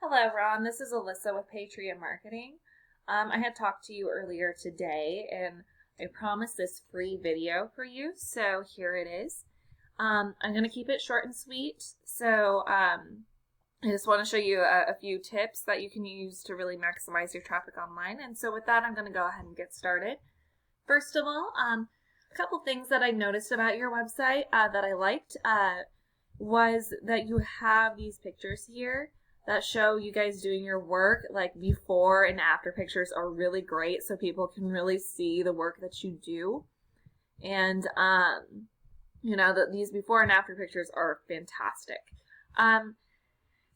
Hello, Ron. This is Alyssa with Patriot Marketing. I had talked to you earlier today, and I promised this free video for you, so here it is. I'm going to keep it short and sweet, so I just want to show you a few tips that you can use to really maximize your traffic online. And so with that, I'm going to go ahead and get started. First of all, a couple things that I noticed about your website that I liked was that you have these pictures here that show you guys doing your work. Like before and after pictures are really great, so people can really see the work that you do. And you know, these before and after pictures are fantastic.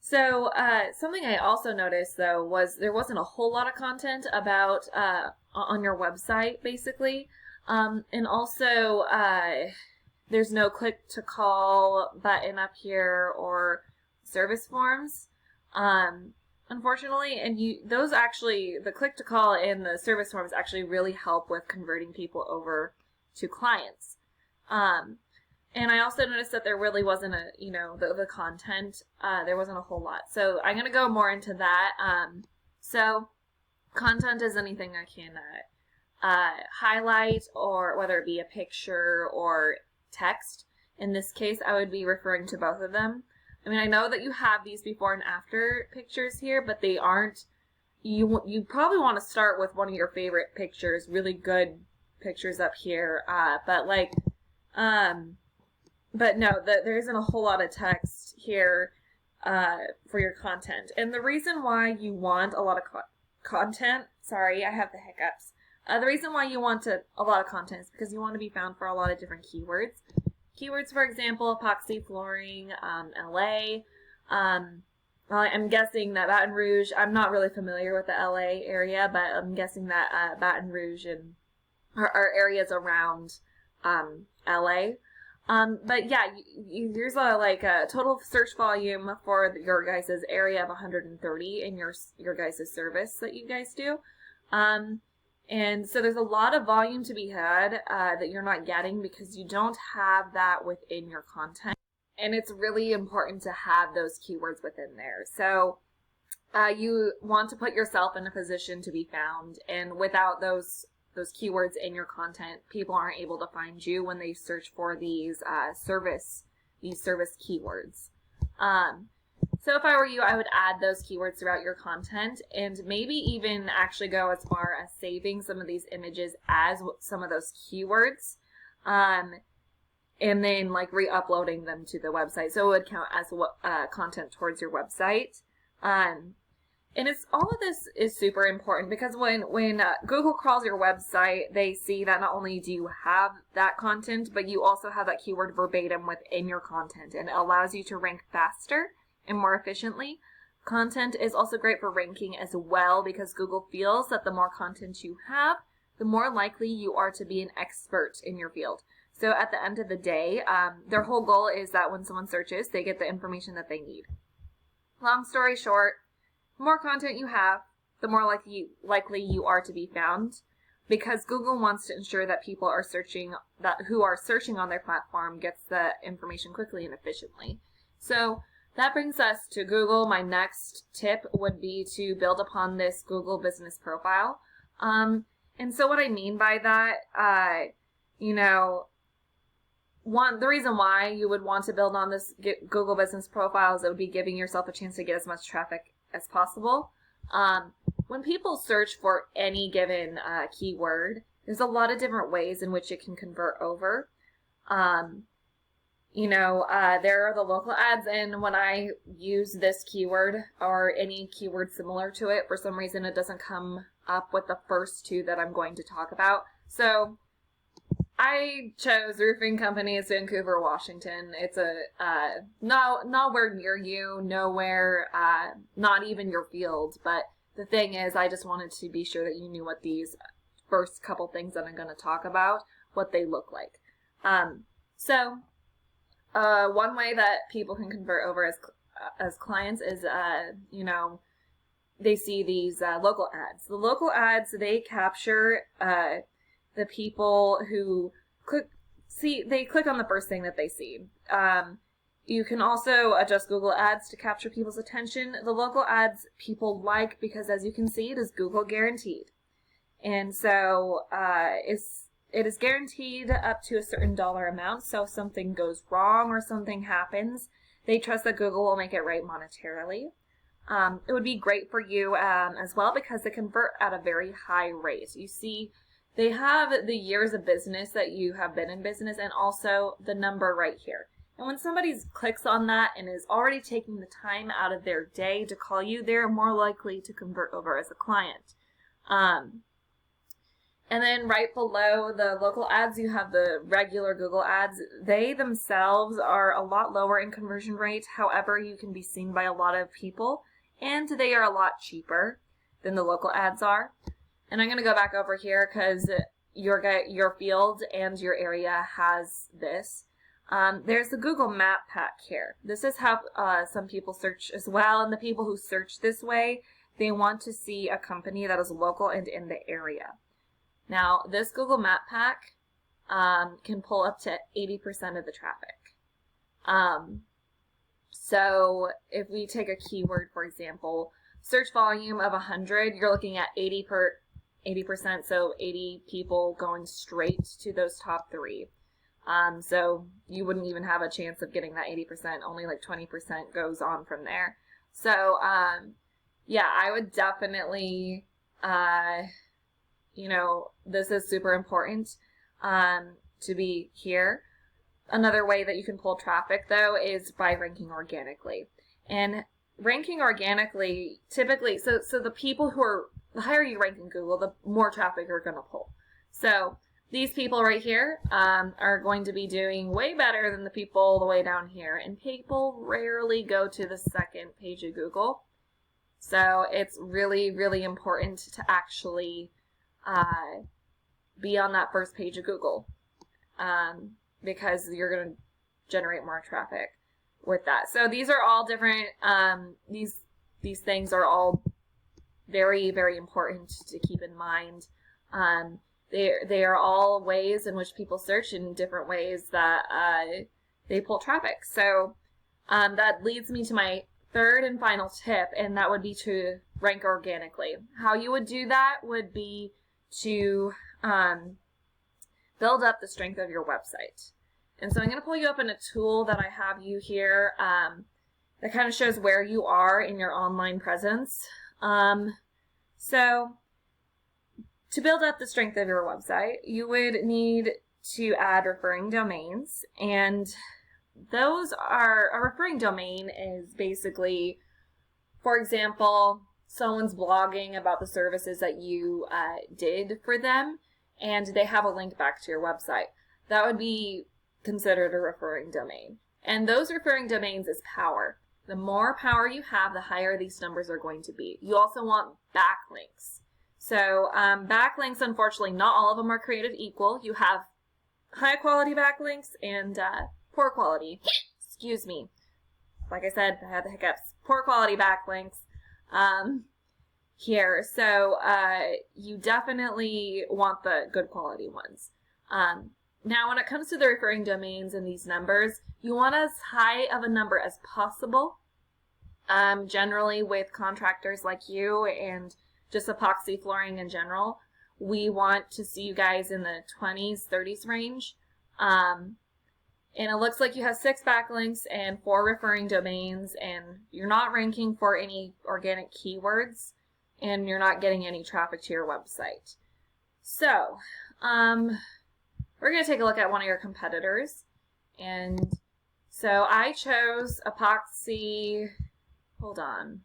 So something I also noticed though was there wasn't a whole lot of content about on your website basically, and also there's no click to call button up here or service forms. Unfortunately, and those actually, the click to call and the service forms actually really help with converting people over to clients. And I also noticed that there really wasn't the content, there wasn't a whole lot. So I'm going to go more into that. So content is anything I can highlight, or whether it be a picture or text. In this case, I would be referring to both of them. I mean, I know that you have these before and after pictures here, but they aren't, you probably want to start with one of your favorite pictures, really good pictures up here, but no, there isn't a whole lot of text here for your content. And the reason why you want a lot of content, sorry, I have the hiccups. The reason why you want a lot of content is because you want to be found for a lot of different keywords. Keywords, for example, epoxy flooring, LA. I'm guessing that Baton Rouge, I'm not really familiar with the LA area, but I'm guessing that Baton Rouge and are areas around LA. But yeah, there's a total search volume for your guys' area of 130 in your guys' service that you guys do. And so there's a lot of volume to be had that you're not getting because you don't have that within your content. And it's really important to have those keywords within there. So you want to put yourself in a position to be found. And without those keywords in your content, people aren't able to find you when they search for these service keywords. So if I were you, I would add those keywords throughout your content and maybe even actually go as far as saving some of these images as some of those keywords, and then like re-uploading them to the website. So it would count as content towards your website. And it's all of this is super important because when Google crawls your website, they see that not only do you have that content, but you also have that keyword verbatim within your content, and it allows you to rank faster and more efficiently. Content is also great for ranking as well because Google feels that the more content you have, the more likely you are to be an expert in your field. So at the end of the day, their whole goal is that when someone searches, they get the information that they need. Long story short, the more content you have, the more likely you are to be found, because Google wants to ensure that people are who are searching on their platform gets the information quickly and efficiently. So that brings us to Google. My next tip would be to build upon this Google business profile. And so what I mean by that, the reason why you would want to build on this Google business profile is it would be giving yourself a chance to get as much traffic as possible. When people search for any given keyword, there's a lot of different ways in which it can convert over. There are the local ads, and when I use this keyword or any keyword similar to it, for some reason it doesn't come up with the first two that I'm going to talk about. So I chose roofing companies, Vancouver, Washington. It's nowhere near you, nowhere, not even your field. But the thing is, I just wanted to be sure that you knew what these first couple things that I'm going to talk about, what they look like. One way that people can convert over as clients is, they see these local ads. The local ads, they capture the people who click on the first thing that they see. You can also adjust Google Ads to capture people's attention. The local ads people like because, as you can see, it is Google guaranteed. And so it is guaranteed up to a certain dollar amount. So if something goes wrong or something happens, they trust that Google will make it right monetarily. It would be great for you as well because they convert at a very high rate. You see, they have the years of business that you have been in business and also the number right here. And when somebody clicks on that and is already taking the time out of their day to call you, they're more likely to convert over as a client. And then right below the local ads, you have the regular Google ads. They themselves are a lot lower in conversion rate. However, you can be seen by a lot of people, and they are a lot cheaper than the local ads are. And I'm going to go back over here because your field and your area has this. There's the Google Map Pack here. This is how some people search as well, and the people who search this way, they want to see a company that is local and in the area. Now, this Google Map Pack can pull up to 80% of the traffic. So if we take a keyword, for example, search volume of 100, you're looking at 80%, so 80 people going straight to those top 3. So you wouldn't even have a chance of getting that 80%, only like 20% goes on from there. So, yeah, I would definitely, this is super important, to be here. Another way that you can pull traffic though is by ranking organically. And ranking organically, typically, so the people the higher you rank in Google, the more traffic you're going to pull. So these people right here are going to be doing way better than the people all the way down here. And people rarely go to the second page of Google. So it's really, really important to actually be on that first page of Google because you're going to generate more traffic with that. So these are all different, these things are all very, very important to keep in mind. They are all ways in which people search in different ways that they pull traffic. So that leads me to my third and final tip, and that would be to rank organically. How you would do that would be to build up the strength of your website. And so I'm going to pull you up in a tool that I have you here that kind of shows where you are in your online presence. So to build up the strength of your website, you would need to add referring domains. And those are, a referring domain is basically, for example, someone's blogging about the services that you did for them, and they have a link back to your website. That would be considered a referring domain. And those referring domains is power. The more power you have, the higher these numbers are going to be. You also want backlinks. So backlinks, unfortunately, not all of them are created equal. You have high quality backlinks and poor quality. Excuse me. Like I said, I had the hiccups. Poor quality backlinks here. So you definitely want the good quality ones. Now, when it comes to the referring domains and these numbers, you want as high of a number as possible. Generally, with contractors like you and just epoxy flooring in general, we want to see you guys in the 20s, 30s range. And it looks like you have 6 backlinks and 4 referring domains, and you're not ranking for any organic keywords, and you're not getting any traffic to your website. So, we're going to take a look at one of your competitors. And so I chose epoxy, hold on,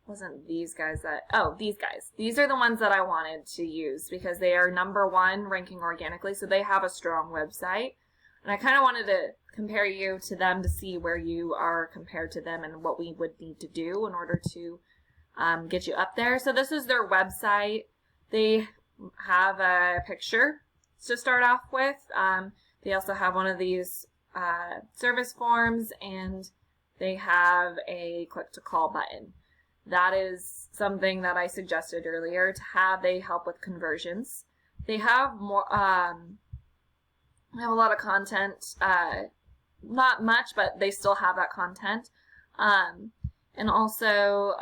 wasn't these guys that, oh, these guys. These are the ones that I wanted to use because they are number 1 ranking organically, so they have a strong website. And I kind of wanted to compare you to them to see where you are compared to them and what we would need to do in order to get you up there. So this is their website. They have a picture to start off with. They also have one of these service forms, and they have a click to call button. That is something that I suggested earlier to have. They help with conversions. They have more. They have a lot of content not much, but they still have that content. And also,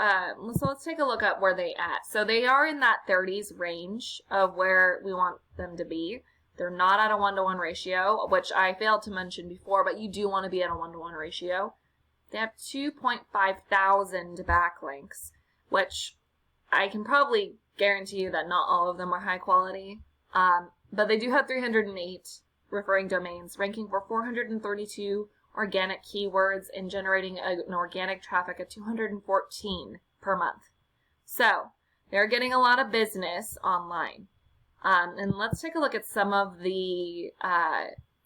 so let's take a look at where they at. So they are in that 30s range of where we want them to be. They're not at a 1-to-1 ratio, which I failed to mention before, but you do want to be at a 1-to-1 ratio. They have 2.5 thousand backlinks, which I can probably guarantee you that not all of them are high quality. But they do have 308 referring domains, ranking for 432 organic keywords and generating an organic traffic of 214 per month. So they're getting a lot of business online. And let's take a look at some of the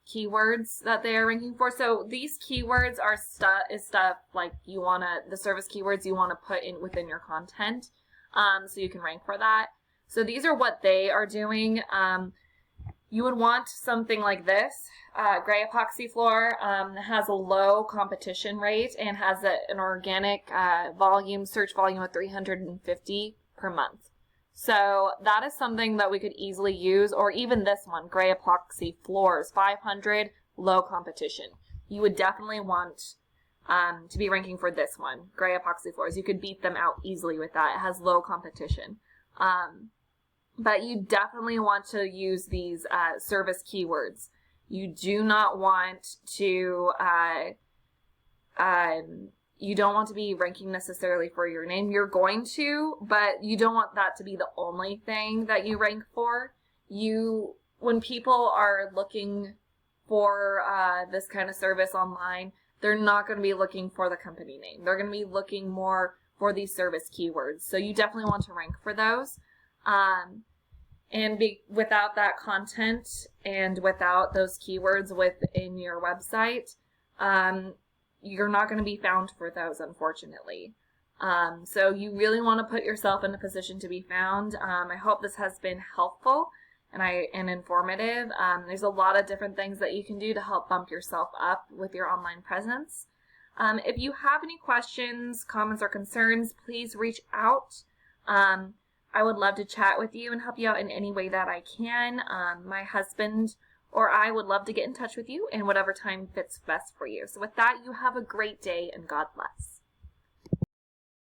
keywords that they are ranking for. So these keywords are stuff like the service keywords you want to put in within your content, so you can rank for that. So these are what they are doing. You would want something like this. Gray epoxy floor has a low competition rate and has an organic search volume of 350 per month. So that is something that we could easily use, or even this one, gray epoxy floors, 500, low competition. You would definitely want to be ranking for this one, gray epoxy floors. You could beat them out easily with that. It has low competition. But you definitely want to use these service keywords. You do not want to, you don't want to be ranking necessarily for your name. You're going to, but you don't want that to be the only thing that you rank for. When people are looking for this kind of service online, they're not going to be looking for the company name. They're going to be looking more for these service keywords. So you definitely want to rank for those. And without that content and without those keywords within your website, you're not going to be found for those, unfortunately. So you really want to put yourself in a position to be found. I hope this has been helpful and informative. There's a lot of different things that you can do to help bump yourself up with your online presence. If you have any questions, comments, or concerns, please reach out. I would love to chat with you and help you out in any way that I can. My husband or I would love to get in touch with you in whatever time fits best for you. So with that, you have a great day and God bless.